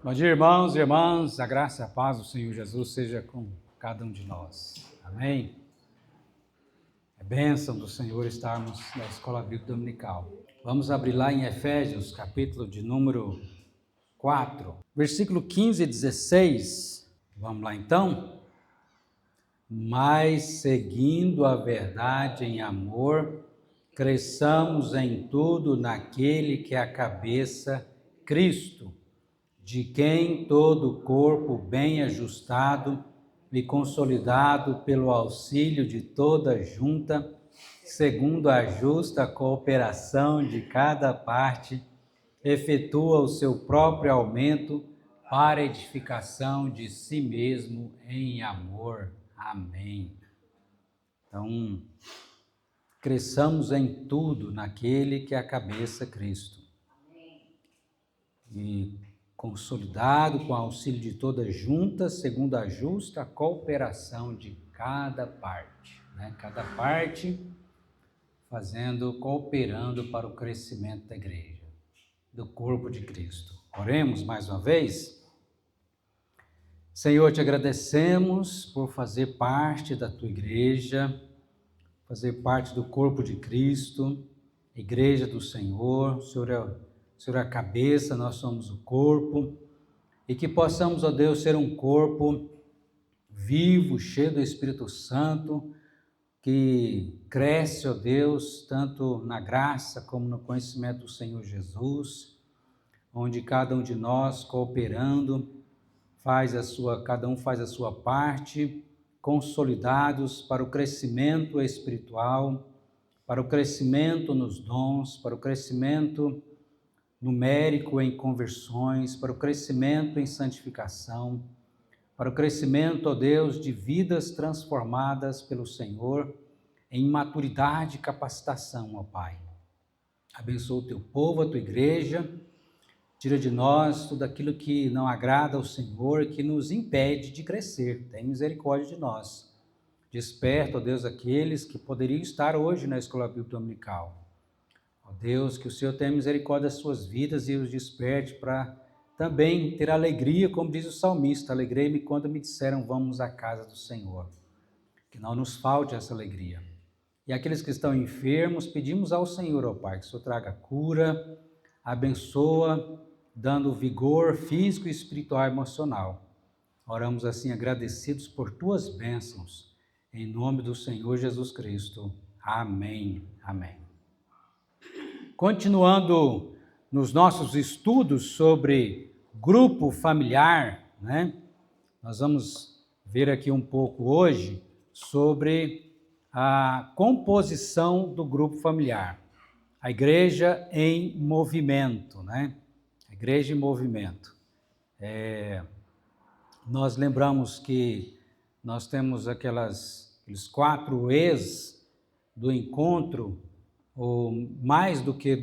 Bom dia, irmãos e irmãs, a graça e a paz do Senhor Jesus seja com cada um de nós. Amém? É bênção do Senhor estarmos na Escola Bíblica Dominical. Vamos abrir lá em Efésios, capítulo de número 4, versículo 15 e 16. Vamos lá então? Mas seguindo a verdade em amor, cresçamos em tudo naquele que é a cabeça, Cristo, de quem todo o corpo bem ajustado e consolidado pelo auxílio de toda junta, segundo a justa cooperação de cada parte, efetua o seu próprio aumento para a edificação de si mesmo em amor. Amém. Então, cresçamos em tudo naquele que é a cabeça, Cristo. E consolidado com o auxílio de todas juntas, segundo a justa cooperação de cada parte, né? Cada parte cooperando para o crescimento da igreja, do corpo de Cristo. Oremos mais uma vez. Senhor, te agradecemos por fazer parte da tua igreja, fazer parte do corpo de Cristo, igreja do Senhor. O Senhor é a cabeça, nós somos o corpo, e que possamos, ó Deus, ser um corpo vivo, cheio do Espírito Santo, que cresce, ó Deus, tanto na graça como no conhecimento do Senhor Jesus, onde cada um de nós, cooperando, cada um faz a sua parte, consolidados para o crescimento espiritual, para o crescimento nos dons, para o crescimento numérico em conversões, para o crescimento em santificação, para o crescimento, ó Deus, de vidas transformadas pelo Senhor em maturidade e capacitação, ó Pai. Abençoa o teu povo, a tua igreja, tira de nós tudo aquilo que não agrada ao Senhor e que nos impede de crescer. Tem misericórdia de nós. Desperta, ó Deus, aqueles que poderiam estar hoje na Escola Bíblica Dominical. Ó Deus, que o Senhor tenha misericórdia das suas vidas e os desperte para também ter alegria, como diz o salmista, alegrei-me quando me disseram, vamos à casa do Senhor. Que não nos falte essa alegria. E aqueles que estão enfermos, pedimos ao Senhor, ó Pai, que o Senhor traga cura, abençoa, dando vigor físico, espiritual e emocional. Oramos assim agradecidos por tuas bênçãos, em nome do Senhor Jesus Cristo. Amém. Amém. Continuando nos nossos estudos sobre grupo familiar, né? Nós vamos ver aqui um pouco hoje sobre a composição do grupo familiar. A igreja em movimento, né? A igreja em movimento. Nós lembramos que nós temos aqueles 4 E's do encontro, ou mais do que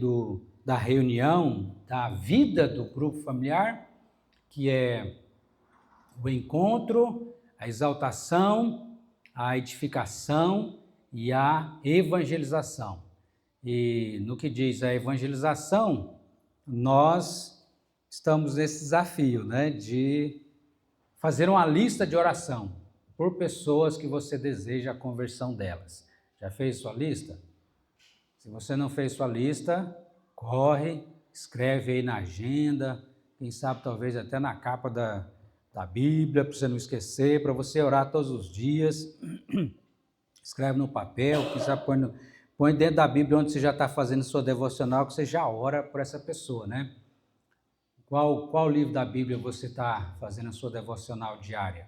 da reunião, da vida do grupo familiar, que é o encontro, a exaltação, a edificação e a evangelização. E no que diz a evangelização, nós estamos nesse desafio, né, de fazer uma lista de oração por pessoas que você deseja a conversão delas. Já fez sua lista? Se você não fez sua lista, corre, escreve aí na agenda, quem sabe talvez até na capa da Bíblia, para você não esquecer, para você orar todos os dias. Escreve no papel, quem sabe põe dentro da Bíblia onde você já está fazendo sua devocional, que você já ora por essa pessoa, né? Qual livro da Bíblia você está fazendo a sua devocional diária?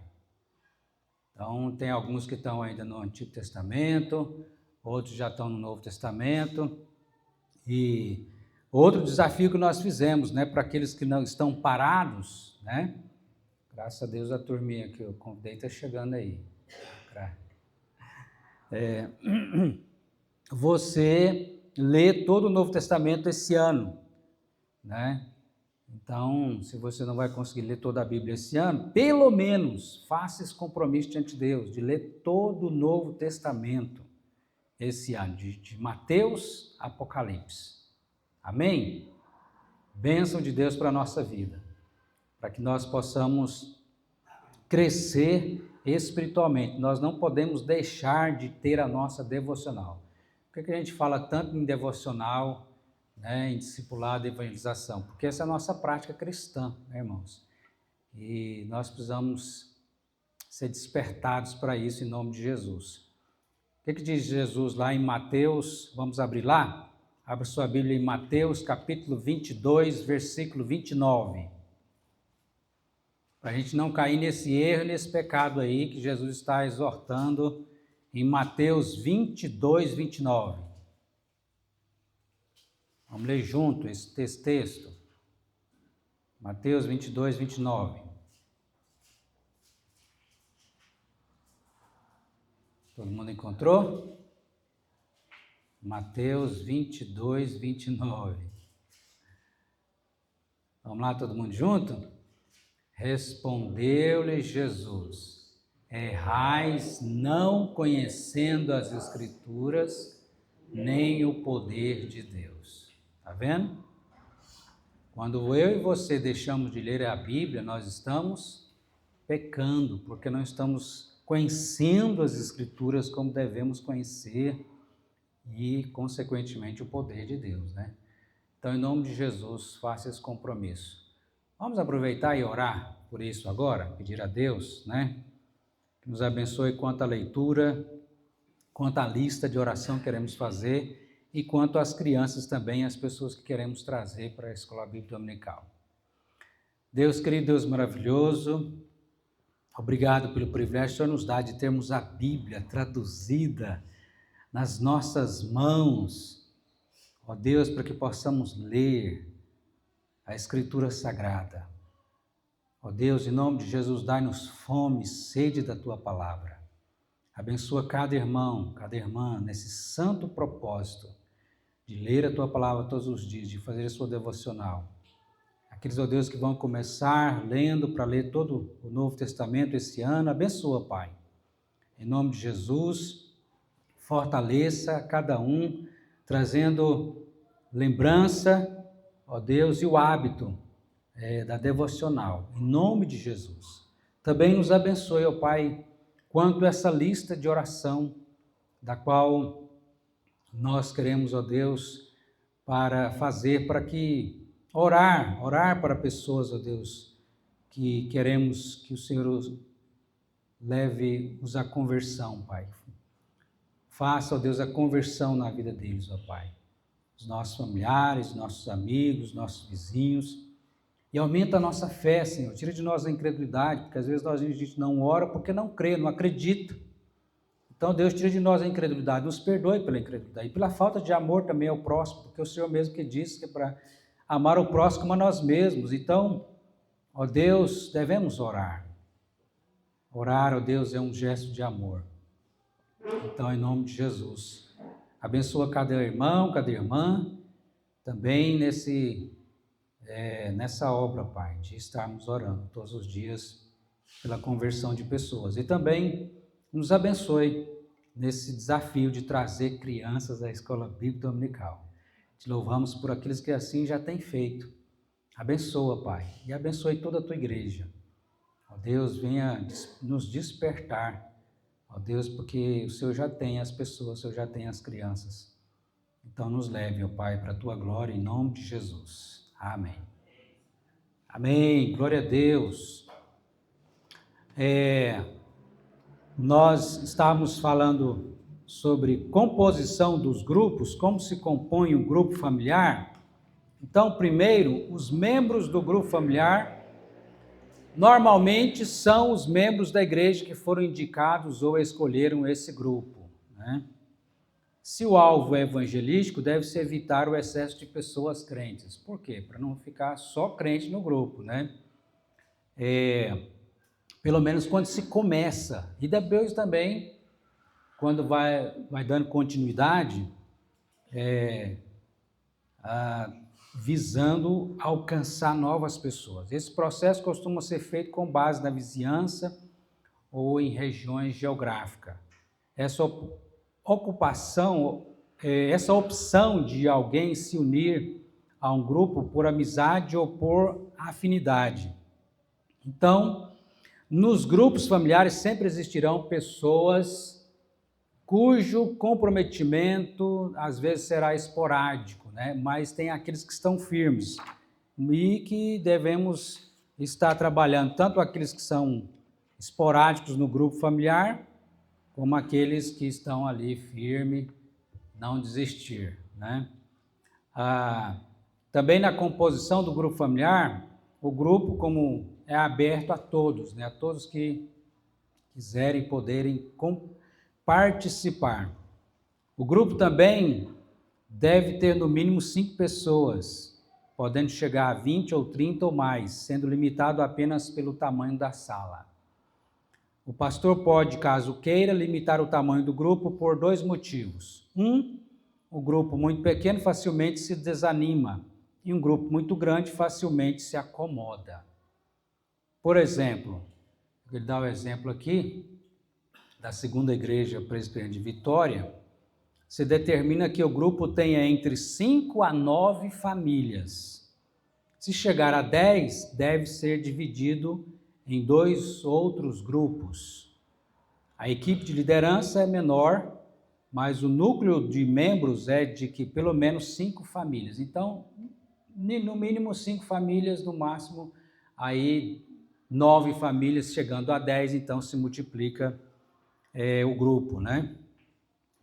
Então, tem alguns que estão ainda no Antigo Testamento, outros já estão no Novo Testamento. E outro desafio que nós fizemos, né, para aqueles que não estão parados, né? Graças a Deus a turminha que eu convidei está chegando aí. Você lê todo o Novo Testamento esse ano, né? Então, se você não vai conseguir ler toda a Bíblia esse ano, pelo menos faça esse compromisso diante de Deus, de ler todo o Novo Testamento esse ano, de Mateus a Apocalipse. Amém? Bênção de Deus para a nossa vida. para que nós possamos crescer espiritualmente. Nós não podemos deixar de ter a nossa devocional. Por que a gente fala tanto em devocional, né, em discipulado e evangelização? Porque essa é a nossa prática cristã, né, irmãos? E nós precisamos ser despertados para isso em nome de Jesus. O que diz Jesus lá em Mateus? Vamos abrir lá? Abra sua Bíblia em Mateus, capítulo 22, versículo 29. Para a gente não cair nesse erro, nesse pecado aí que Jesus está exortando em Mateus 22, 29. Vamos ler junto esse texto. Mateus 22, 29. Todo mundo encontrou? Mateus 22, 29. Vamos lá, todo mundo junto? Respondeu-lhe Jesus: errais não conhecendo as Escrituras, nem o poder de Deus. Está vendo? Quando eu e você deixamos de ler a Bíblia, nós estamos pecando, porque não estamos conhecendo as Escrituras como devemos conhecer e, consequentemente, o poder de Deus, né? Então, em nome de Jesus, faça esse compromisso. Vamos aproveitar e orar por isso agora, pedir a Deus, né, que nos abençoe quanto à leitura, quanto à lista de oração que queremos fazer e quanto às crianças também, as pessoas que queremos trazer para a Escola Bíblica Dominical. Deus querido, Deus maravilhoso, obrigado pelo privilégio que o Senhor nos dá de termos a Bíblia traduzida nas nossas mãos, ó Deus, para que possamos ler a Escritura Sagrada. Ó Deus, em nome de Jesus, dai-nos fome e sede da Tua Palavra. Abençoa cada irmão, cada irmã, nesse santo propósito de ler a Tua Palavra todos os dias, de fazer a sua devocional. Aqueles, ó Deus, que vão começar lendo para ler todo o Novo Testamento esse ano, abençoa, Pai. Em nome de Jesus, fortaleça cada um, trazendo lembrança, ó Deus, e o hábito da devocional, em nome de Jesus. Também nos abençoe, ó Pai, quanto a essa lista de oração, da qual nós queremos, ó Deus, para fazer, para que orar para pessoas, ó Deus, que queremos que o Senhor leve-os à conversão, Pai. Faça, ó Deus, a conversão na vida deles, ó Pai. Os nossos familiares, nossos amigos, nossos vizinhos. E aumenta a nossa fé, Senhor. Tira de nós a incredulidade, porque às vezes a gente não ora porque não crê, não acredita. Então, Deus, tira de nós a incredulidade, nos perdoe pela incredulidade. E pela falta de amor também ao próximo, porque o Senhor mesmo que disse que é para amar o próximo como a nós mesmos. Então, ó Deus, devemos orar. Orar, ó Deus, é um gesto de amor. Então, em nome de Jesus, abençoa cada irmão, cada irmã, também nessa obra, Pai, de estarmos orando todos os dias pela conversão de pessoas. E também nos abençoe nesse desafio de trazer crianças à Escola Bíblica Dominical. Te louvamos por aqueles que assim já têm feito. Abençoa, Pai, e abençoe toda a Tua igreja. Ó Deus, venha nos despertar. Ó Deus, porque o Senhor já tem as pessoas, o Senhor já tem as crianças. Então nos leve, ó Pai, para a Tua glória, em nome de Jesus. Amém. Amém. Glória a Deus. Nós estávamos falando sobre composição dos grupos, como se compõe um grupo familiar. Então, primeiro, os membros do grupo familiar normalmente são os membros da igreja que foram indicados ou escolheram esse grupo, né? Se o alvo é evangelístico, deve-se evitar o excesso de pessoas crentes. Por quê? Para não ficar só crente no grupo, né? Pelo menos quando se começa. E depois também, quando vai dando continuidade, visando alcançar novas pessoas. Esse processo costuma ser feito com base na vizinhança ou em regiões geográficas. Essa opção de alguém se unir a um grupo por amizade ou por afinidade. Então, nos grupos familiares sempre existirão pessoas cujo comprometimento às vezes será esporádico, né? Mas tem aqueles que estão firmes e que devemos estar trabalhando, tanto aqueles que são esporádicos no grupo familiar, como aqueles que estão ali firme, não desistir, né? Também na composição do grupo familiar, o grupo como é aberto a todos, né? A todos que quiserem e poderem participar. O grupo também deve ter no mínimo 5 pessoas, podendo chegar a 20 ou 30 ou mais, sendo limitado apenas pelo tamanho da sala. O pastor pode, caso queira, limitar o tamanho do grupo por 2 motivos. O grupo muito pequeno facilmente se desanima e um grupo muito grande facilmente se acomoda. Por exemplo, vou dar o exemplo aqui da segunda igreja presbiteriana de Vitória. Se determina que o grupo tenha entre 5 a 9 famílias. Se chegar a 10, deve ser dividido em 2 outros grupos. A equipe de liderança é menor, mas o núcleo de membros é de que pelo menos 5 famílias. Então, no mínimo 5 famílias, no máximo aí 9 famílias, chegando a 10, então se multiplica o grupo, né?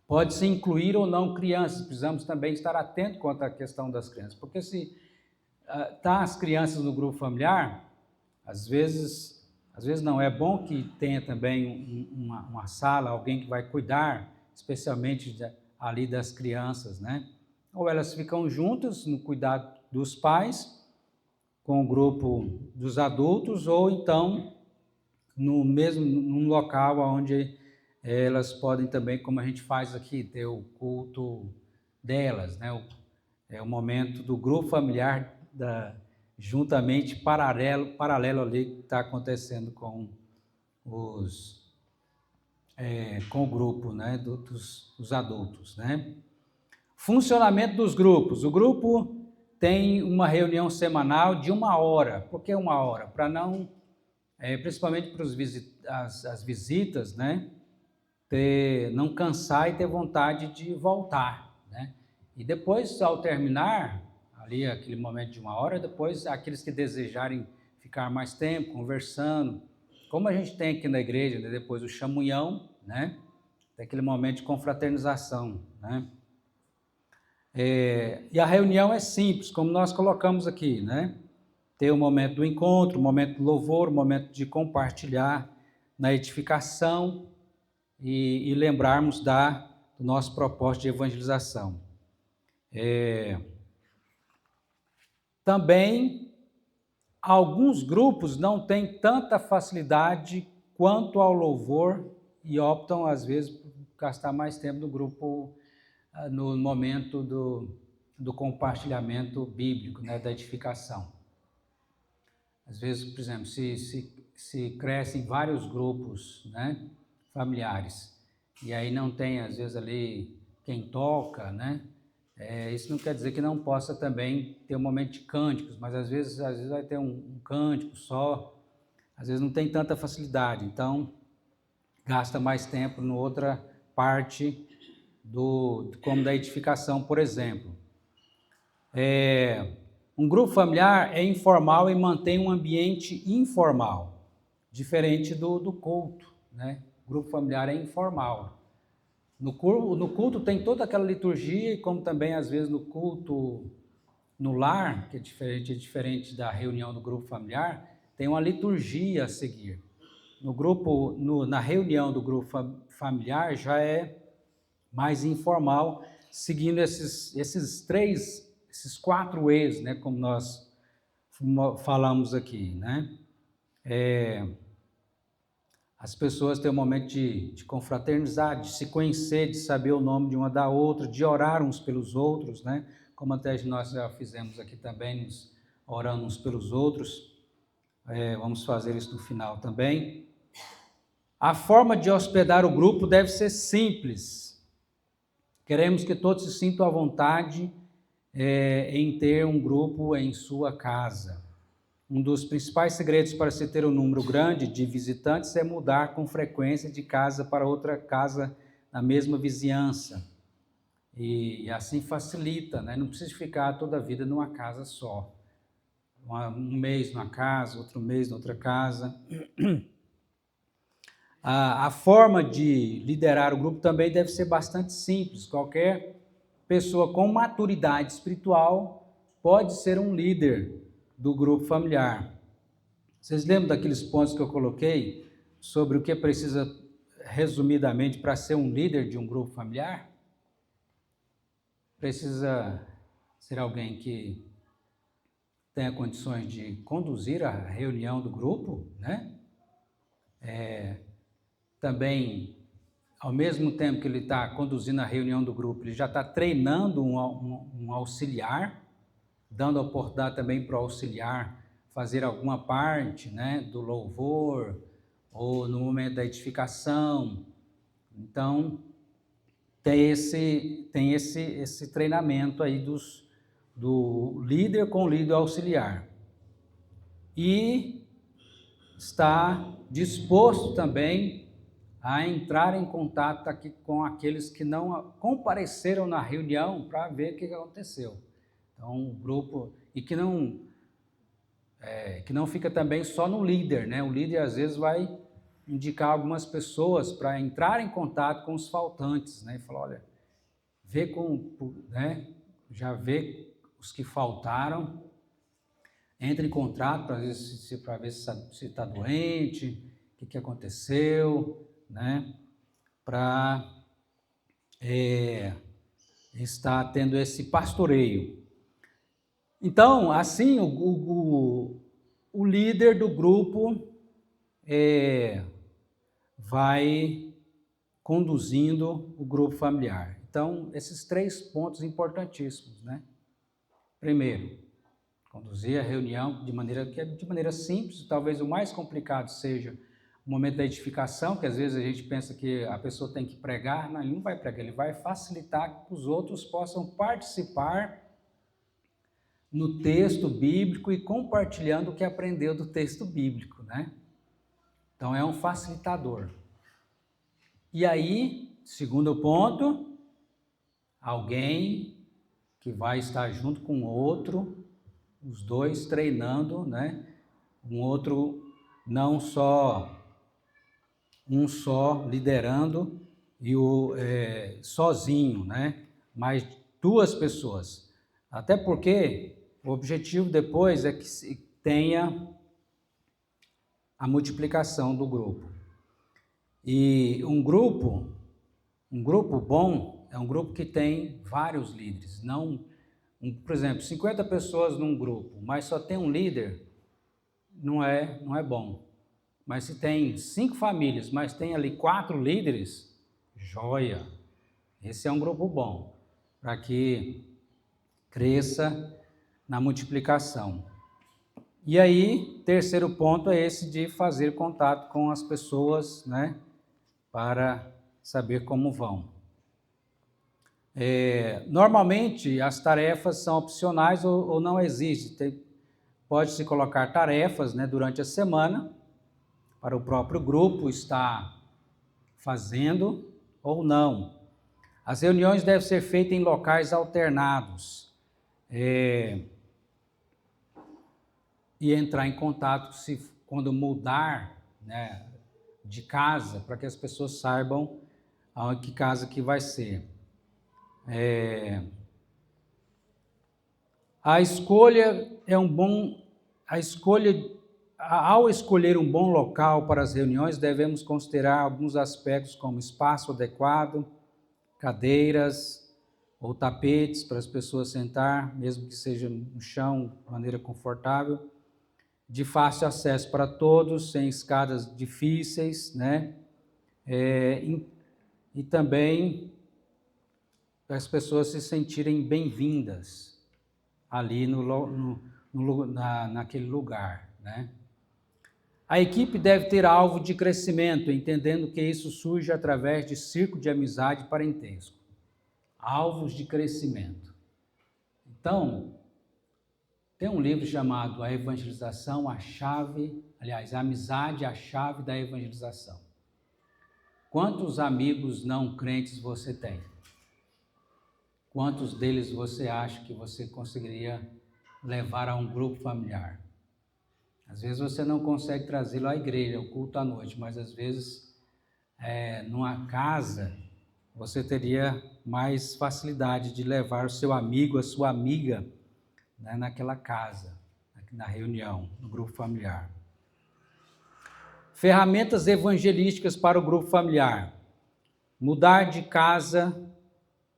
Pode-se incluir ou não crianças, precisamos também estar atentos quanto à questão das crianças, porque se as crianças no grupo familiar, às vezes não, é bom que tenha também uma sala, alguém que vai cuidar, especialmente ali das crianças, né? Ou elas ficam juntas no cuidado dos pais, com o grupo dos adultos, ou então num local onde elas podem também, como a gente faz aqui, ter o culto delas, né? É o momento do grupo familiar juntamente paralelo ali que está acontecendo com o grupo, né? dos adultos, né? Funcionamento dos grupos. O grupo tem uma reunião semanal de 1 hora. Por que 1 hora? Para não, principalmente para as visitas, né? Não cansar e ter vontade de voltar, né? E depois, ao terminar, ali aquele momento de 1 hora, depois aqueles que desejarem ficar mais tempo conversando, como a gente tem aqui na igreja, né? Depois o chamunhão, né? Tem aquele momento de confraternização, né? E a reunião é simples, como nós colocamos aqui, né? Ter o momento do encontro, o momento do louvor, o momento de compartilhar na edificação, e lembrarmos do nosso propósito de evangelização. Também, alguns grupos não têm tanta facilidade quanto ao louvor e optam, às vezes, por gastar mais tempo no grupo, no momento do compartilhamento bíblico, né, da edificação. Às vezes, por exemplo, se crescem vários grupos, né, familiares, e aí não tem, às vezes, ali quem toca, né? Isso não quer dizer que não possa também ter um momento de cânticos, mas às vezes vai ter um cântico só, às vezes não tem tanta facilidade, então gasta mais tempo em outra parte como da edificação, por exemplo. Um grupo familiar é informal e mantém um ambiente informal, diferente do culto, né? O grupo familiar é informal. No culto tem toda aquela liturgia, como também às vezes no culto no lar, que é diferente da reunião do grupo familiar, tem uma liturgia a seguir. Na reunião do grupo familiar já é mais informal, seguindo esses 4 eixos, né, como nós falamos aqui, né? As pessoas têm um momento de confraternizar, de se conhecer, de saber o nome de uma da outra, de orar uns pelos outros, né? Como até nós já fizemos aqui também, orando uns pelos outros. Vamos fazer isso no final também. A forma de hospedar o grupo deve ser simples. Queremos que todos se sintam à vontade em ter um grupo em sua casa. Um dos principais segredos para se ter um número grande de visitantes é mudar com frequência de casa para outra casa na mesma vizinhança. E assim facilita, né? Não precisa ficar toda a vida numa casa só. Um mês numa casa, outro mês na outra casa. A forma de liderar o grupo também deve ser bastante simples. Qualquer pessoa com maturidade espiritual pode ser um líder do grupo familiar. Vocês lembram daqueles pontos que eu coloquei sobre o que precisa, resumidamente, para ser um líder de um grupo familiar? Precisa ser alguém que tenha condições de conduzir a reunião do grupo, né? Também, ao mesmo tempo que ele está conduzindo a reunião do grupo, ele já está treinando um auxiliar, dando a oportunidade também para o auxiliar fazer alguma parte, né, do louvor ou no momento da edificação. Então, tem esse treinamento aí do líder com o líder auxiliar. E está disposto também a entrar em contato aqui com aqueles que não compareceram na reunião para ver o que aconteceu. Então, o grupo, e que não fica também só no líder, né? O líder às vezes vai indicar algumas pessoas para entrar em contato com os faltantes, né? E falar, olha, já vê os que faltaram, entre em contato para ver se está doente, o que aconteceu, né? Para estar tendo esse pastoreio. Então, assim, o líder do grupo vai conduzindo o grupo familiar. Então, esses 3 pontos importantíssimos, né? Primeiro, conduzir a reunião de maneira simples. Talvez o mais complicado seja o momento da edificação, que às vezes a gente pensa que a pessoa tem que pregar. Não, ele não vai pregar, ele vai facilitar que os outros possam participar no texto bíblico e compartilhando o que aprendeu do texto bíblico, né? Então, é um facilitador. E aí, segundo ponto, alguém que vai estar junto com o outro, os dois treinando, né? Um outro, não só um só liderando e sozinho, né? Mas 2 pessoas. Até porque o objetivo depois é que se tenha a multiplicação do grupo. E um grupo bom é um grupo que tem vários líderes. Não, por exemplo, 50 pessoas num grupo, mas só tem um líder, não é bom. Mas se tem 5 famílias, mas tem ali 4 líderes, joia! Esse é um grupo bom, para que cresça na multiplicação. E aí, terceiro ponto é esse de fazer contato com as pessoas, né, para saber como vão. Normalmente, as tarefas são opcionais ou não existem. Pode-se colocar tarefas, né, durante a semana, para o próprio grupo estar fazendo ou não. As reuniões devem ser feitas em locais alternados. E entrar em contato quando mudar, né, de casa, para que as pessoas saibam a que casa que vai ser. Ao escolher um bom local para as reuniões, devemos considerar alguns aspectos como espaço adequado, cadeiras ou tapetes para as pessoas sentar, mesmo que seja no chão, de maneira confortável, de fácil acesso para todos, sem escadas difíceis, né? E também para as pessoas se sentirem bem-vindas ali naquele lugar, né? A equipe deve ter alvo de crescimento, entendendo que isso surge através de círculo de amizade e parentesco. Alvos de crescimento. Então, Tem um livro chamado A Evangelização, a Amizade, a Chave da Evangelização. Quantos amigos não crentes você tem? Quantos deles você acha que você conseguiria levar a um grupo familiar? Às vezes você não consegue trazê-lo à igreja, ao culto à noite, mas às vezes, numa casa, você teria mais facilidade de levar o seu amigo, a sua amiga, né, naquela casa, na reunião, no grupo familiar. Ferramentas evangelísticas para o grupo familiar. Mudar de casa,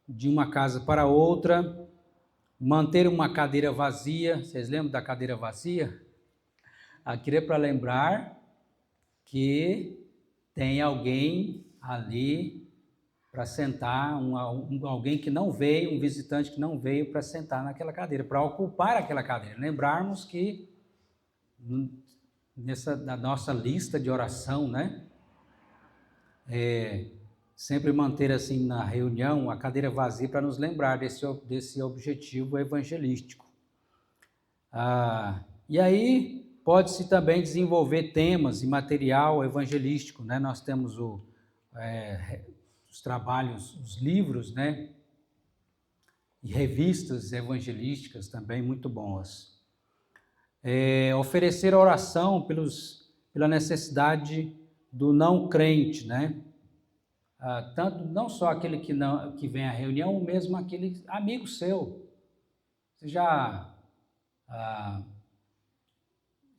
de uma casa para outra, manter uma cadeira vazia. Vocês lembram da cadeira vazia? Aqui é para lembrar que tem alguém ali para sentar, alguém que não veio, um visitante que não veio para sentar naquela cadeira, para ocupar aquela cadeira. Lembrarmos que na nossa lista de oração, né? Sempre manter assim na reunião a cadeira vazia para nos lembrar desse objetivo evangelístico. E aí pode-se também desenvolver temas e material evangelístico, né? Nós temos os trabalhos, os livros, né? E revistas evangelísticas também muito boas. Oferecer oração pela necessidade do não crente, né? Tanto não só aquele que vem à reunião, mesmo aquele amigo seu. Você já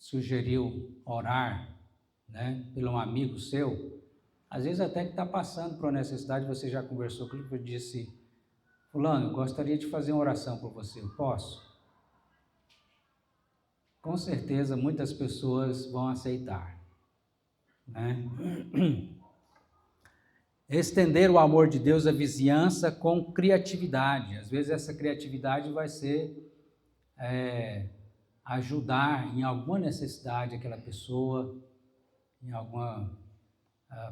sugeriu orar, né, pelo um amigo seu? Às vezes até que está passando por uma necessidade, você já conversou com ele e disse: fulano, eu gostaria de fazer uma oração por você, eu posso? Com certeza muitas pessoas vão aceitar, né? Estender o amor de Deus à vizinhança com criatividade. Às vezes essa criatividade vai ser ajudar em alguma necessidade aquela pessoa, em alguma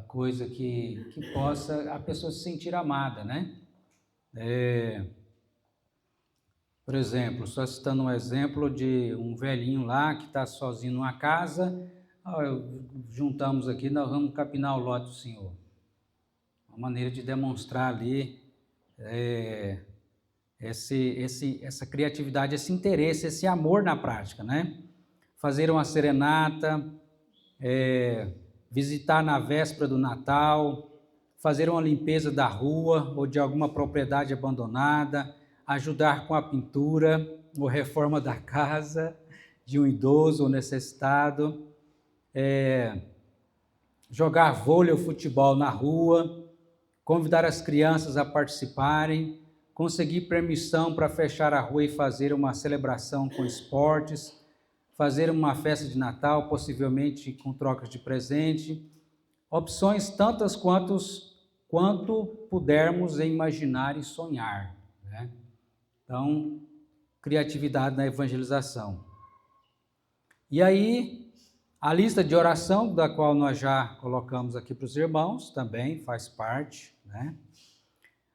coisa que possa a pessoa se sentir amada, né? Por exemplo, só citando um exemplo de um velhinho lá que está sozinho numa casa, juntamos aqui, nós vamos capinar o lote do Senhor. Uma maneira de demonstrar ali essa criatividade, esse interesse, esse amor na prática, né? Fazer uma serenata, visitar na véspera do Natal, fazer uma limpeza da rua ou de alguma propriedade abandonada, ajudar com a pintura ou reforma da casa de um idoso ou necessitado, jogar vôlei ou futebol na rua, convidar as crianças a participarem, conseguir permissão para fechar a rua e fazer uma celebração com esportes, fazer uma festa de Natal, possivelmente com trocas de presente, opções tantas quanto pudermos imaginar e sonhar, né? Então, criatividade na evangelização. E aí, a lista de oração, da qual nós já colocamos aqui para os irmãos, também faz parte, né?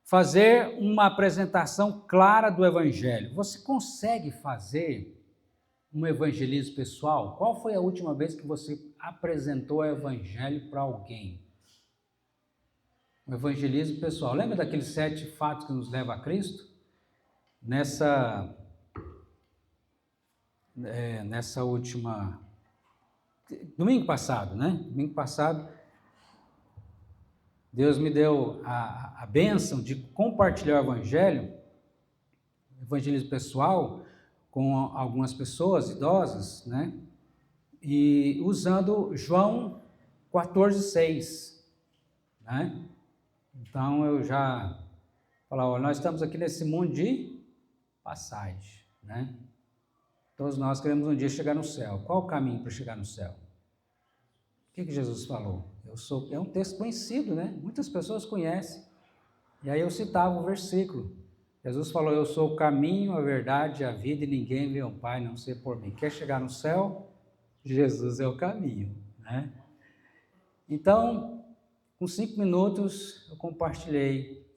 Fazer uma apresentação clara do Evangelho. Você consegue fazer um evangelismo pessoal? Qual foi a última vez que você apresentou o Evangelho para alguém? Um evangelismo pessoal. Lembra daqueles 7 fatos que nos levam a Cristo? Nessa última... Domingo passado, né? Domingo passado, Deus me deu a bênção de compartilhar o evangelismo pessoal, com algumas pessoas idosas, né? E usando João 14,6, né? Então eu já falava, nós estamos aqui nesse mundo de passagem, né? Todos nós queremos um dia chegar no céu. Qual o caminho para chegar no céu? O que Jesus falou? É um texto conhecido, né? Muitas pessoas conhecem. E aí eu citava o versículo. Jesus falou, eu sou o caminho, a verdade e a vida, e ninguém vê o Pai não ser por mim. Quer chegar no céu? Jesus é o caminho, né? Então, com 5 minutos, eu compartilhei,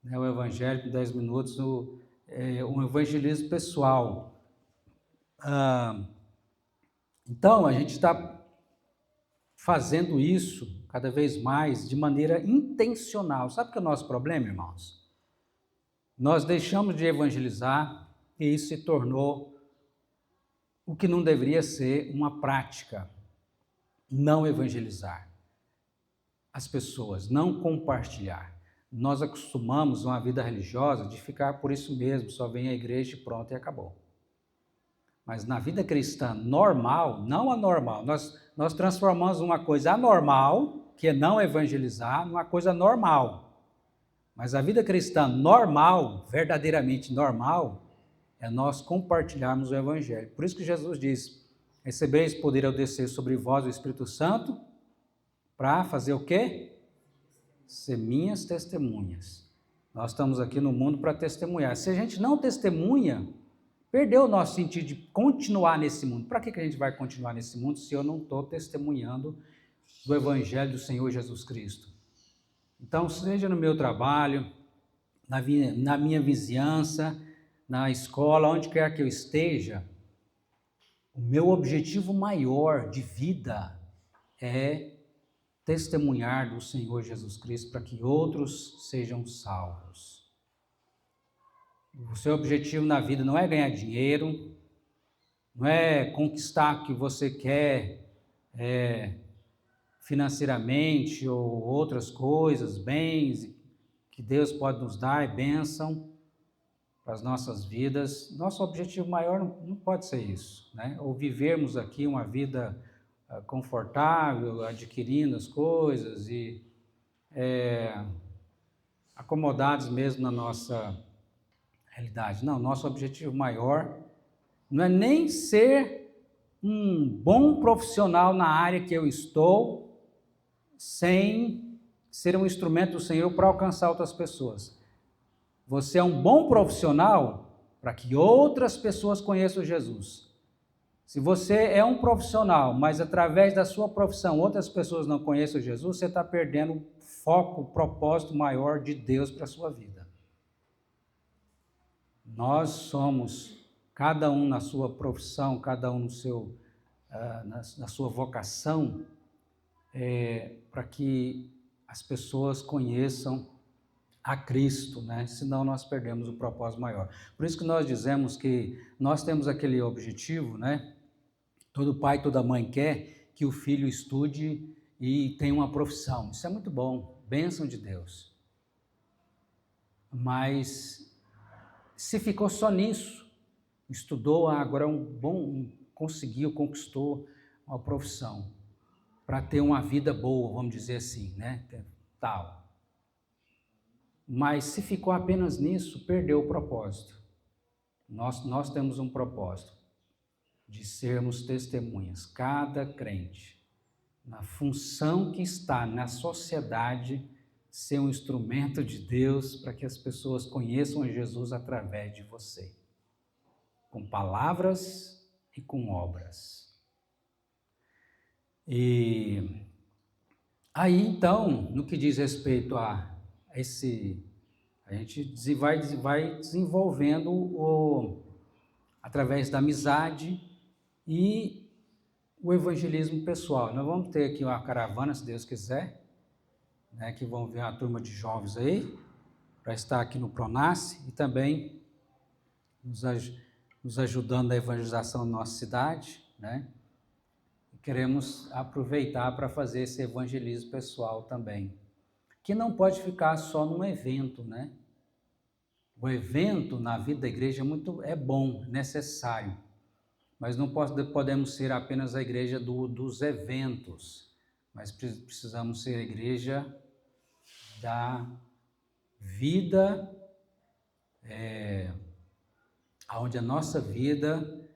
né, o Evangelho, com 10 minutos, um evangelismo pessoal, Então, a gente está fazendo isso cada vez mais de maneira intencional. Sabe o que é o nosso problema, irmãos? Nós deixamos de evangelizar e isso se tornou o que não deveria ser uma prática. Não evangelizar as pessoas, não compartilhar. Nós acostumamos uma vida religiosa de ficar por isso mesmo, só vem à igreja e pronto, e acabou. Mas na vida cristã normal, não anormal, nós transformamos uma coisa anormal, que é não evangelizar, numa coisa normal. Mas a vida cristã normal, verdadeiramente normal, é nós compartilharmos o evangelho. Por isso que Jesus diz: recebeis poder ao descer sobre vós o Espírito Santo, para fazer o quê? Ser minhas testemunhas. Nós estamos aqui no mundo para testemunhar. Se a gente não testemunha, perdeu o nosso sentido de continuar nesse mundo. Para que a gente vai continuar nesse mundo se eu não estou testemunhando do Evangelho do Senhor Jesus Cristo? Então, seja no meu trabalho, na minha vizinhança, na escola, onde quer que eu esteja, o meu objetivo maior de vida é testemunhar do Senhor Jesus Cristo para que outros sejam salvos. O seu objetivo na vida não é ganhar dinheiro, não é conquistar o que você quer financeiramente ou outras coisas, bens que Deus pode nos dar, é bênção para as nossas vidas. Nosso objetivo maior não pode ser isso, né? Ou vivermos aqui uma vida confortável, adquirindo as coisas e acomodados mesmo na nossa realidade. Não, nosso objetivo maior não é nem ser um bom profissional na área que eu estou, sem ser um instrumento do Senhor para alcançar outras pessoas. Você é um bom profissional para que outras pessoas conheçam Jesus. Se você é um profissional, mas através da sua profissão outras pessoas não conheçam Jesus, você está perdendo o foco, o propósito maior de Deus para a sua vida. Nós somos, cada um na sua profissão, cada um no seu, na sua vocação, para que as pessoas conheçam a Cristo, né? Senão nós perdemos o propósito maior. Por isso que nós dizemos que nós temos aquele objetivo, né? Todo pai, toda mãe quer que o filho estude e tenha uma profissão. Isso é muito bom, bênção de Deus. Mas se ficou só nisso, estudou, agora conseguiu, conquistou uma profissão para ter uma vida boa, vamos dizer assim, né? Tal. Mas se ficou apenas nisso, perdeu o propósito. Nós temos um propósito de sermos testemunhas, cada crente, na função que está na sociedade, ser um instrumento de Deus para que as pessoas conheçam a Jesus através de você, com palavras e com obras. E aí, então, no que diz respeito a esse, a gente vai desenvolvendo através da amizade e o evangelismo pessoal. Nós vamos ter aqui uma caravana, se Deus quiser, né, que vão vir uma turma de jovens aí, para estar aqui no Pronasce e também nos ajudando na evangelização da nossa cidade, né? E queremos aproveitar para fazer esse evangelismo pessoal também, que não pode ficar só num evento, né? O evento na vida da igreja é bom, necessário, mas não podemos ser apenas a igreja dos eventos, mas precisamos ser a igreja da vida, onde a nossa vida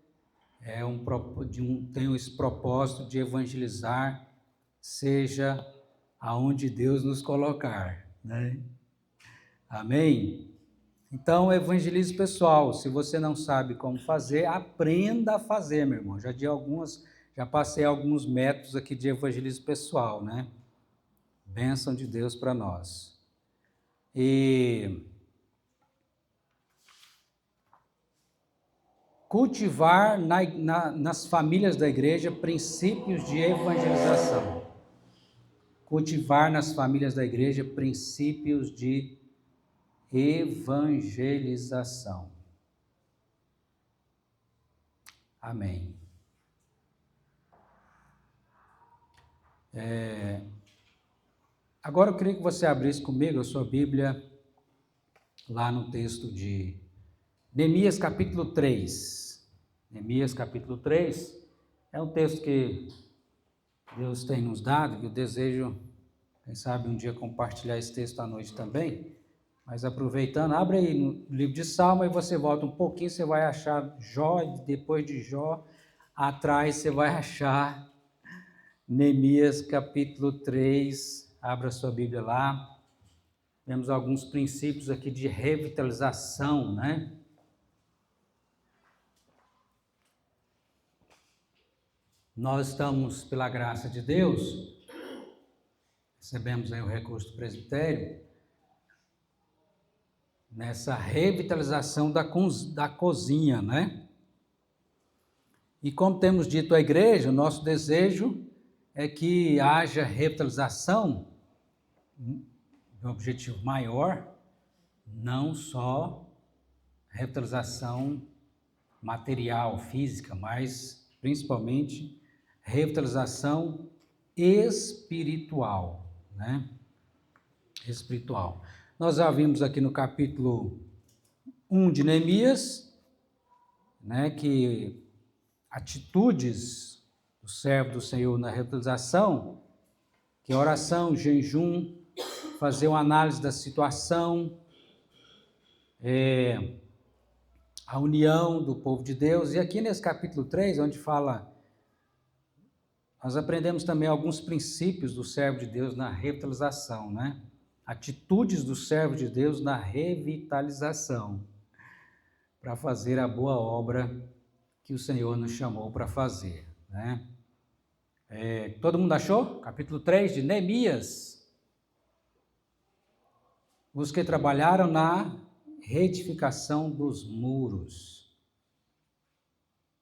tem esse propósito de evangelizar, seja aonde Deus nos colocar, né? Amém? Então, evangelismo pessoal, se você não sabe como fazer, aprenda a fazer, meu irmão. Já passei alguns métodos aqui de evangelismo pessoal, né? Bênção de Deus para nós. E cultivar nas famílias da igreja princípios de evangelização. Cultivar nas famílias da igreja princípios de evangelização. Amém. Agora eu queria que você abrisse comigo a sua Bíblia lá no texto de Neemias capítulo 3. Neemias capítulo 3 é um texto que Deus tem nos dado, que eu desejo, quem sabe, um dia compartilhar esse texto à noite também. Mas aproveitando, abre aí no livro de Salmo e você volta um pouquinho, você vai achar Jó, e depois de Jó, atrás você vai achar Neemias capítulo 3. Abra sua Bíblia lá. Temos alguns princípios aqui de revitalização, né? Nós estamos, pela graça de Deus, recebemos aí o recurso do presbitério, nessa revitalização da cozinha, né? E como temos dito à igreja, o nosso desejo é que haja revitalização, um objetivo maior, não só revitalização material, física, mas principalmente revitalização espiritual, né? Espiritual. Nós já vimos aqui no capítulo 1 de Neemias, né, que atitudes do servo do Senhor na revitalização, que é oração, jejum, fazer uma análise da situação, a união do povo de Deus. E aqui nesse capítulo 3, onde fala, nós aprendemos também alguns princípios do servo de Deus na revitalização, né? Atitudes do servo de Deus na revitalização, para fazer a boa obra que o Senhor nos chamou para fazer, né? Todo mundo achou? Capítulo 3 de Neemias. Os que trabalharam na reedificação dos muros.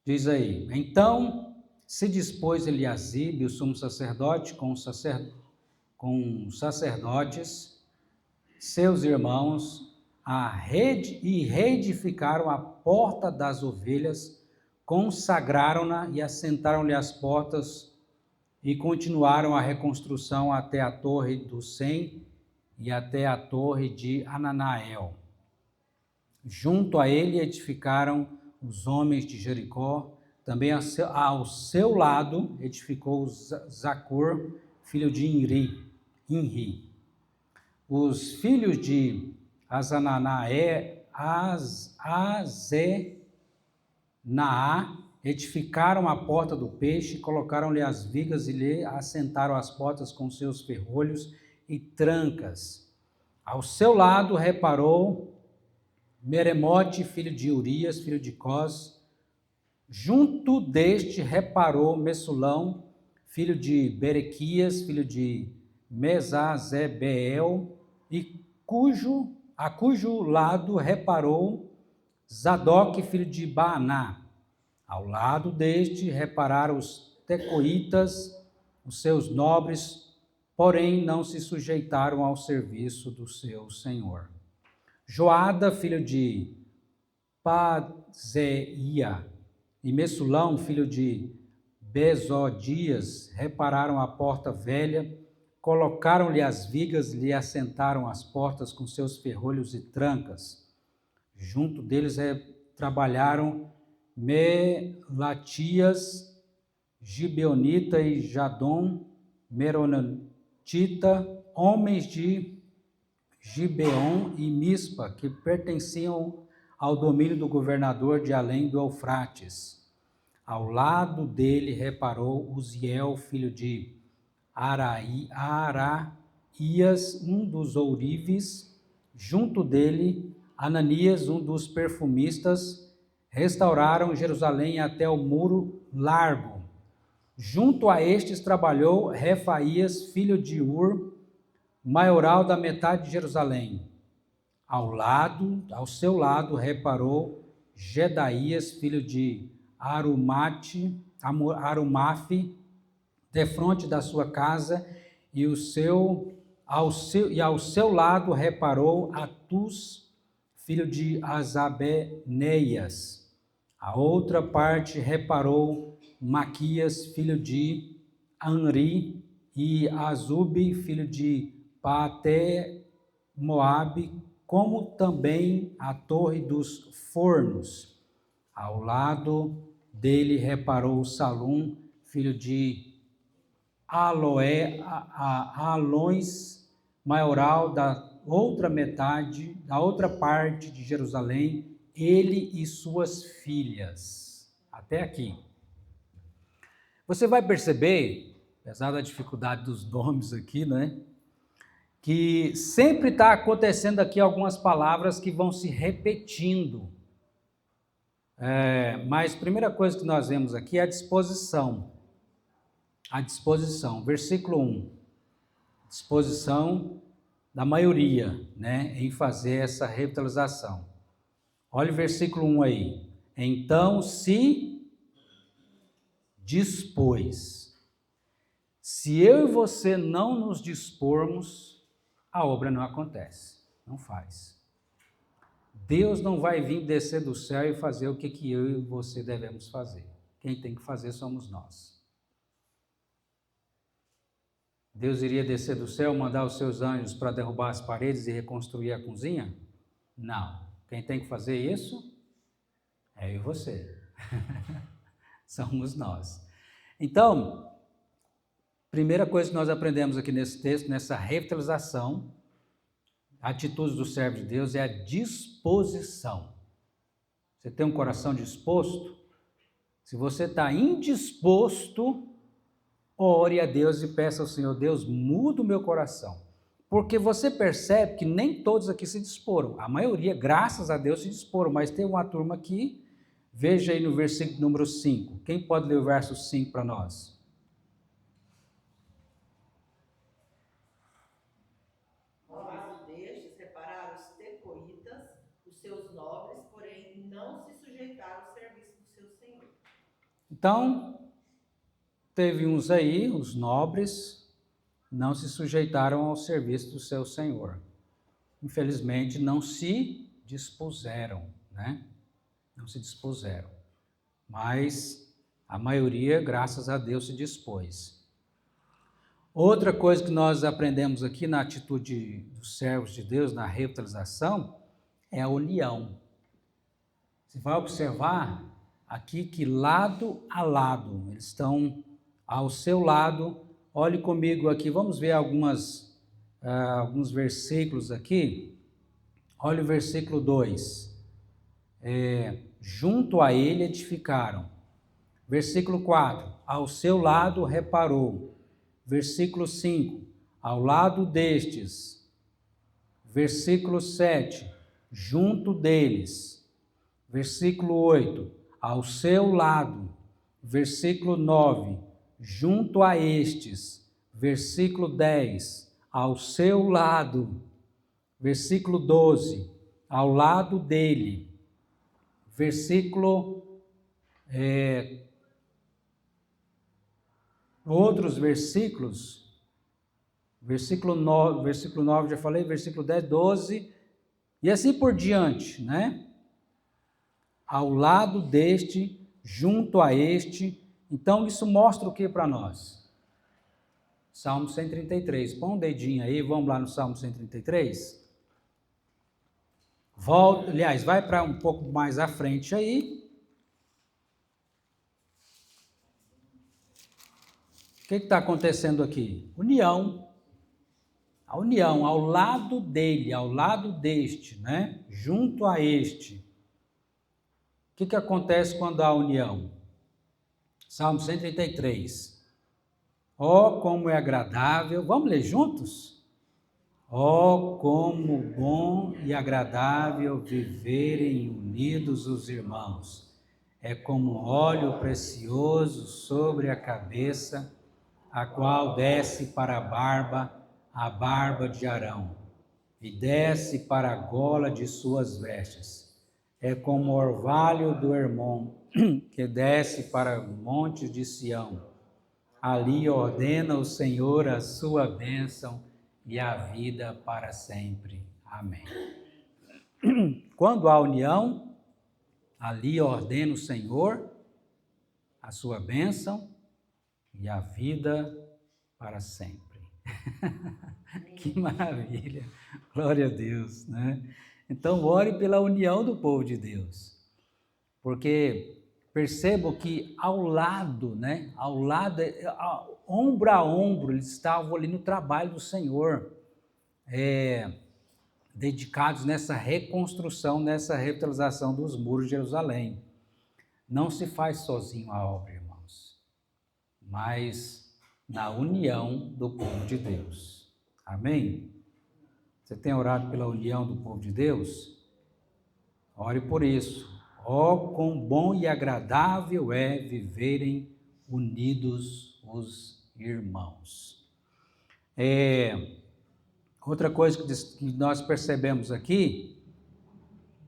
Diz aí: então se dispôs Eliasibe, o sumo sacerdote, com os sacerdotes, seus irmãos, e reedificaram a porta das ovelhas, consagraram-na e assentaram-lhe as portas, e continuaram a reconstrução até a torre do Sem e até a torre de Ananael. Junto a ele edificaram os homens de Jericó. Também ao seu lado edificou Zacur, filho de Inri. Os filhos de Azenaá edificaram a porta do peixe, colocaram-lhe as vigas e lhe assentaram as portas com seus ferrolhos e trancas. Ao seu lado reparou Meremote, filho de Urias, filho de Cós. Junto deste reparou Messulão, filho de Berequias, filho de Mesazebeel, e a cujo lado reparou Zadok, filho de Baaná. Ao lado deste repararam os tecoitas, os seus nobres, porém não se sujeitaram ao serviço do seu senhor. Joada, filho de Pazeia, e Messulão, filho de Bezodias, repararam a porta velha, colocaram-lhe as vigas, lhe assentaram as portas com seus ferrolhos e trancas. Junto deles trabalharam Melatias, Gibeonita e Jadom, Meronotita, homens de Gibeon e Mispa, que pertenciam ao domínio do governador de além do Eufrates. Ao lado dele reparou Uziel, filho de Araías, um dos ourives. Junto dele, Ananias, um dos perfumistas, restauraram Jerusalém até o muro largo. Junto a estes trabalhou Refaías, filho de Ur, maioral da metade de Jerusalém. Ao seu lado reparou Gedaías, filho de Arumaf, defronte da sua casa, e ao seu lado reparou Atus, filho de Azabeneias. A outra parte reparou Maquias, filho de Anri, e Azube, filho de Paate Moabe, como também a torre dos fornos. Ao lado dele reparou Salum, filho de Alões, maioral da outra metade, da outra parte de Jerusalém, ele e suas filhas. Até aqui. Você vai perceber, apesar da dificuldade dos nomes aqui, né? Que sempre está acontecendo aqui algumas palavras que vão se repetindo. Mas a primeira coisa que nós vemos aqui é a disposição. A disposição. Versículo 1. Disposição da maioria, né, em fazer essa revitalização. Olha o versículo 1 aí. Então se dispôs. Se eu e você não nos dispormos, a obra não acontece, não faz. Deus não vai vir descer do céu e fazer o que eu e você devemos fazer. Quem tem que fazer somos nós. Deus iria descer do céu, mandar os seus anjos para derrubar as paredes e reconstruir a cozinha? Não. Quem tem que fazer isso é eu e você. Somos nós. Então, primeira coisa que nós aprendemos aqui nesse texto, nessa revitalização, a atitude do servo de Deus é a disposição. Você tem um coração disposto? Se você está indisposto, ore a Deus e peça ao Senhor, Deus, muda o meu coração. Porque você percebe que nem todos aqui se disporam. A maioria, graças a Deus, se disporam. Mas tem uma turma aqui, veja aí no versículo número 5. Quem pode ler o verso 5 para nós? Ao lado destes, repararam os tecoitas, os seus nobres, porém não se sujeitaram ao serviço do seu Senhor. Então, teve uns aí, os nobres, não se sujeitaram ao serviço do seu Senhor. Infelizmente, não se dispuseram, né? Não se dispuseram. Mas a maioria, graças a Deus, se dispôs. Outra coisa que nós aprendemos aqui na atitude dos servos de Deus, na revitalização, é a união. Você vai observar aqui que lado a lado, eles estão ao seu lado. Olhe comigo aqui, vamos ver alguns versículos aqui. Olha o versículo 2. Junto a ele edificaram. Versículo 4. Ao seu lado reparou. Versículo 5. Ao lado destes. Versículo 7. Junto deles. Versículo 8. Ao seu lado. Versículo 9. Junto a estes. Versículo 10. Ao seu lado. Versículo 12. Ao lado dele. Outros versículos, versículo 9 já falei, versículo 10, 12, e assim por diante, né? Ao lado deste, junto a este. Então, isso mostra o que para nós? Salmo 133, põe um dedinho aí, vamos lá no Salmo 133. Aliás, vai para um pouco mais à frente aí. O que está acontecendo aqui? União. A união ao lado dele, ao lado deste, né? Junto a este. O que acontece quando há união? Salmo 133. Ó, como é agradável. Vamos ler juntos? Ó, como bom e agradável viverem unidos os irmãos. É como óleo precioso sobre a cabeça, a qual desce para a barba de Arão, e desce para a gola de suas vestes. é como o orvalho do Hermon, que desce para montes de Sião. Ali ordena o Senhor a sua bênção e a vida para sempre. Amém. Quando há união, ali ordena o Senhor a sua bênção e a vida para sempre. Que maravilha! Glória a Deus, né? Então, ore pela união do povo de Deus, porque percebo que ao lado, ombro a ombro, eles estavam ali no trabalho do Senhor, dedicados nessa reconstrução, nessa revitalização dos muros de Jerusalém. Não se faz sozinho a obra, irmãos, mas na união do povo de Deus. Amém? Você tem orado pela união do povo de Deus? Ore por isso. Quão bom e agradável é viverem unidos os irmãos. Outra coisa que nós percebemos aqui,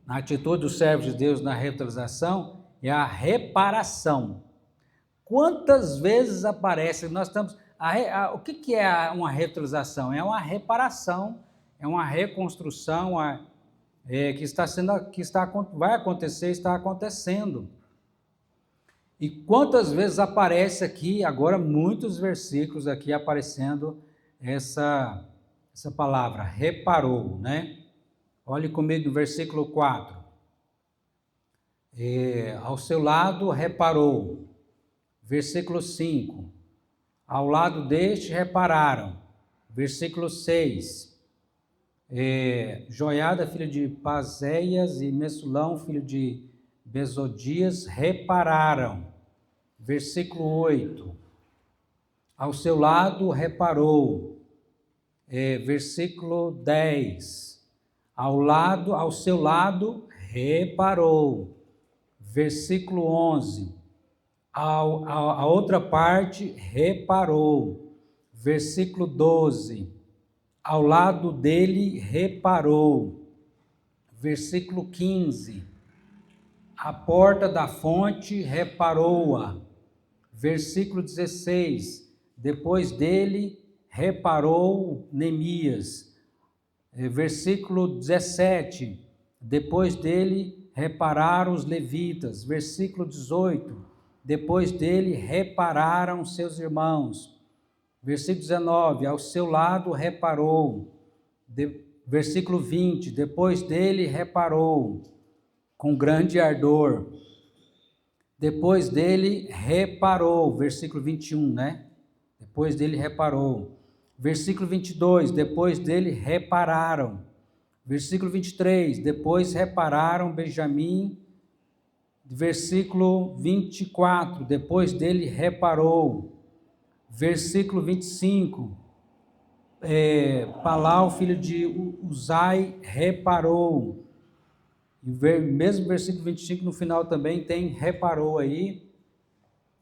na atitude dos servos de Deus na revitalização, é a reparação. Quantas vezes aparece, nós estamos... o que é uma revitalização? É uma reparação, é uma reconstrução, vai acontecer, está acontecendo. E quantas vezes aparece aqui, agora muitos versículos aqui aparecendo essa palavra, reparou, né? Olhe comigo no versículo 4. Ao seu lado reparou. Versículo 5. Ao lado deste repararam. Versículo 6. Joiada, filho de Pazéias, e Messulão, filho de Besodias, repararam. Versículo 8. Ao seu lado reparou. Versículo 10. Ao seu lado reparou. Versículo 11. A outra parte reparou. Versículo 12. Ao lado dele reparou. Versículo 15. A porta da fonte reparou-a. Versículo 16. Depois dele reparou Neemias. Versículo 17. Depois dele repararam os levitas. Versículo 18. Depois dele repararam seus irmãos. Versículo 19, ao seu lado reparou. Versículo 20, depois dele reparou, com grande ardor. Depois dele reparou, versículo 21, né? Depois dele reparou. Versículo 22, depois dele repararam. Versículo 23, depois repararam Benjamim. Versículo 24, depois dele reparou. Versículo 25, Palau, filho de Uzai, reparou. Mesmo versículo 25, no final também tem reparou aí.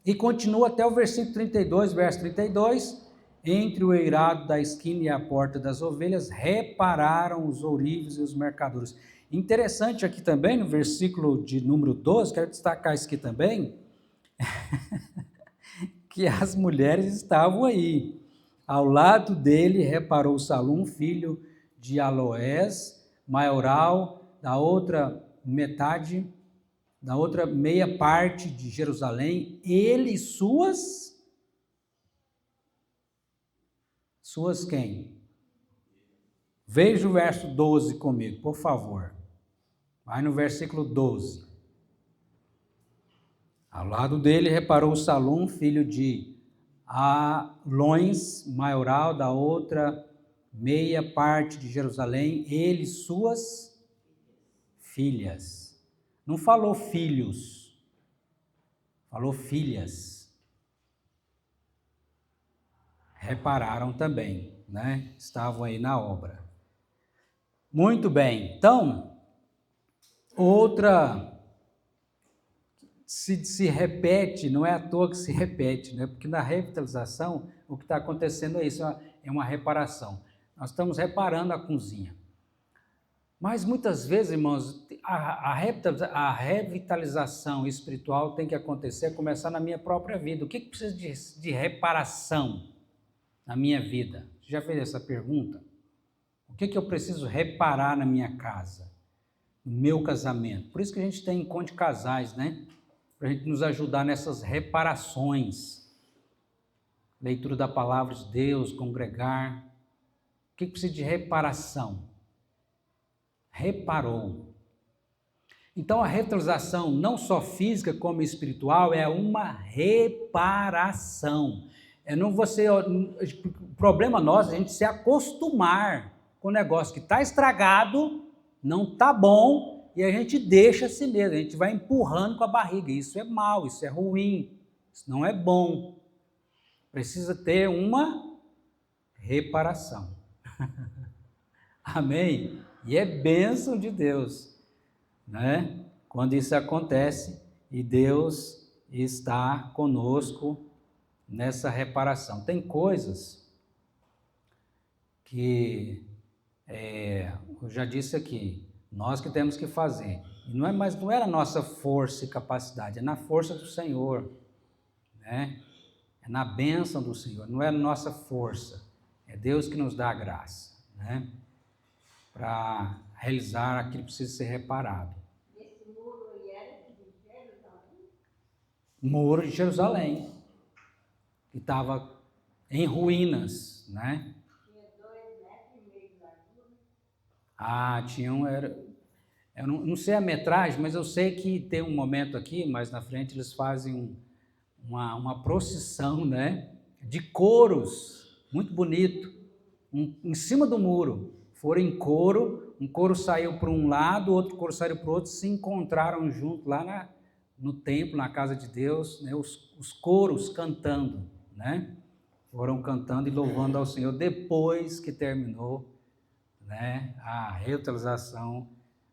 E continua até o versículo 32, verso 32. Entre o eirado da esquina e a porta das ovelhas, repararam os ourives e os mercadores. Interessante aqui também, no versículo de número 12, quero destacar isso aqui também, que as mulheres estavam aí. Ao lado dele reparou Salum, filho de Aloés, maioral da outra metade, da outra meia parte de Jerusalém, ele e suas quem? Veja o verso 12 comigo, por favor. Vai no versículo 12. Ao lado dele reparou Salum, filho de Alões, maioral da outra meia parte de Jerusalém, ele e suas filhas. Não falou filhos, falou filhas. Repararam também, né? Estavam aí na obra. Muito bem, então, outra se repete, não é à toa que se repete, né? Porque na revitalização o que está acontecendo é isso, é uma reparação. Nós estamos reparando a cozinha. Mas muitas vezes, irmãos, a revitalização espiritual tem que acontecer, começar na minha própria vida. O que precisa de reparação na minha vida? Você já fez essa pergunta? O que eu preciso reparar na minha casa, no meu casamento? Por isso que a gente tem encontro de casais, né? Para a gente nos ajudar nessas reparações. Leitura da palavra de Deus, congregar. O que precisa de reparação? Reparou. Então a revitalização, não só física como espiritual, é uma reparação. O problema nosso é a gente se acostumar com o negócio que está estragado, não está bom, e a gente deixa assim mesmo, a gente vai empurrando com a barriga. Isso é mal, isso é ruim, isso não é bom. Precisa ter uma reparação. Amém? E é bênção de Deus, né? Quando isso acontece e Deus está conosco nessa reparação. Tem coisas que, eu já disse aqui, nós que temos que fazer. E não é na nossa força e capacidade, é na força do Senhor, né? É na bênção do Senhor, não é na nossa força. É Deus que nos dá a graça, né? Para realizar aquilo que precisa ser reparado. Esse muro aí era de Jerusalém? Muro de Jerusalém, que estava em ruínas, né? Tinha 2,5 metros de largura. Eu não sei a metragem, mas eu sei que tem um momento aqui, mais na frente eles fazem uma procissão, né? De couros, muito bonito, em cima do muro. Foram em coro, um coro saiu para um lado, outro coro saiu para o outro, se encontraram junto lá no templo, na casa de Deus, né? Os coros cantando, né? Foram cantando e louvando ao Senhor depois que terminou, né, a revitalização,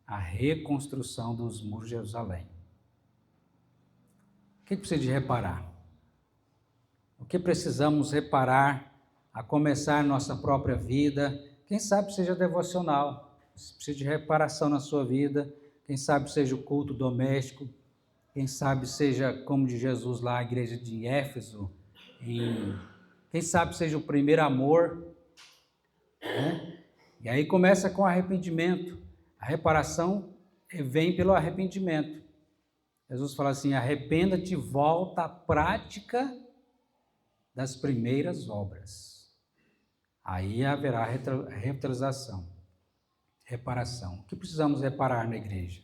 a reconstrução dos muros de Jerusalém. O que precisa de reparar? O que precisamos reparar a começar nossa própria vida? Quem sabe seja devocional, precisa de reparação na sua vida, quem sabe seja o culto doméstico, quem sabe seja como de Jesus lá, a igreja de Éfeso, quem sabe seja o primeiro amor, né? E aí começa com arrependimento. A reparação vem pelo arrependimento. Jesus fala assim: arrependa-te e volta à prática das primeiras obras. Aí haverá revitalização, reparação. O que precisamos reparar na igreja?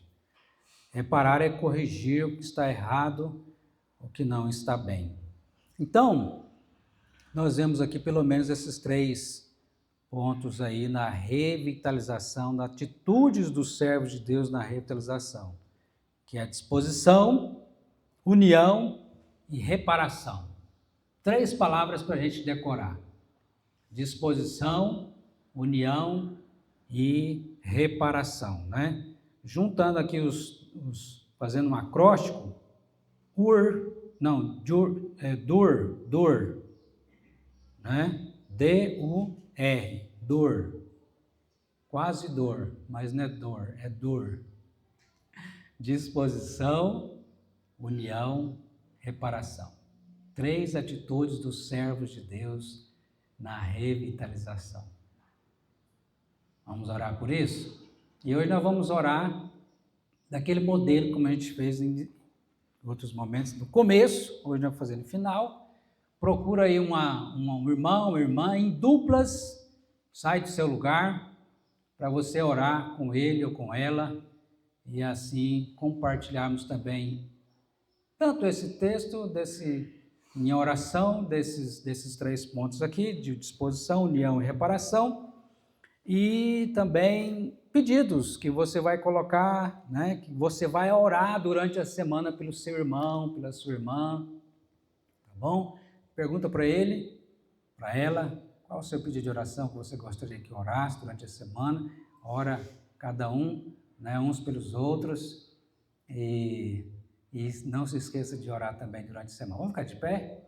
Reparar é corrigir o que está errado, o que não está bem. Então, nós vemos aqui pelo menos esses 3 pontos aí na revitalização, nas atitudes dos servos de Deus na revitalização, que é a disposição, união e reparação. 3 palavras para a gente decorar: disposição, união e reparação, né? Juntando aqui fazendo um acróstico, dur, né? D-U-R, dur. Quase dor, mas não é dor, é dur. Disposição, união, reparação. 3 atitudes dos servos de Deus na revitalização. Vamos orar por isso? E hoje nós vamos orar daquele modelo como a gente fez em outros momentos, no começo, hoje nós vamos fazer no final. Procura aí um irmão, uma irmã, em duplas, sai do seu lugar, para você orar com ele ou com ela, e assim compartilharmos também tanto esse texto, minha oração, desses 3 pontos aqui, de disposição, união e reparação, e também pedidos que você vai colocar, né, que você vai orar durante a semana pelo seu irmão, pela sua irmã, tá bom? Pergunta para ele, para ela, qual o seu pedido de oração que você gostaria que orasse durante a semana. Ora cada um, né, uns pelos outros, e não se esqueça de orar também durante a semana. Vamos ficar de pé?